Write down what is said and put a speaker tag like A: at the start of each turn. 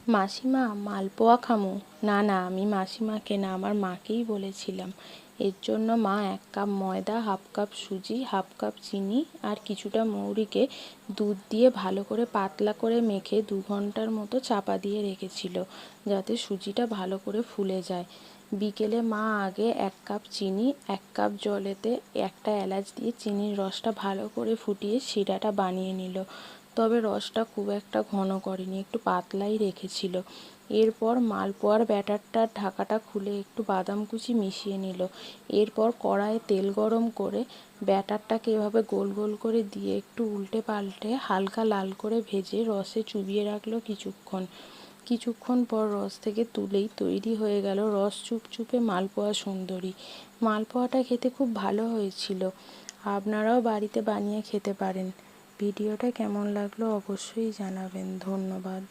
A: মাসিমা মালপোয়া খামু? না না, আমি মাসিমাকে না, আমার মাকেই বলেছিলাম। এর জন্য মা 1 কাপ ময়দা, 1/2 কাপ সুজি, 1/2 কাপ চিনি আর কিছুটা মৌরিকে দুধ দিয়ে ভালো করে পাতলা করে মেখে 2 ঘন্টার মতো চাপা দিয়ে রেখেছিল, যাতে সুজিটা ভালো করে ফুলে যায়। বিকেলে মা আগে 1 কাপ চিনি 1 কাপ জলেতে একটা এলাচ দিয়ে চিনির রসটা ভালো করে ফুটিয়ে শিরাটা বানিয়ে নিল। তবে রসটা খুব একটা ঘন করেনি, একটু পাতলাই রেখেছিল। এরপর মালপোয়ার ব্যাটারটার ঢাকাটা খুলে একটু বাদাম কুচি মিশিয়ে নিল। এরপর কড়াইয়ে তেল গরম করে ব্যাটারটাকে এভাবে গোল গোল করে দিয়ে একটু উল্টে পাল্টে হালকা লাল করে ভেজে রসে চুবিয়ে রাখলো কিছুক্ষণ পর রস থেকে তুলেই তৈরি হয়ে গেল রস চুপচুপে মালপোয়া সুন্দরী। মালপোয়াটা খেতে খুব ভালো হয়েছিল। আপনারাও বাড়িতে বানিয়ে খেতে পারেন। ভিডিওটা কেমন লাগলো অবশ্যই জানাবেন। ধন্যবাদ।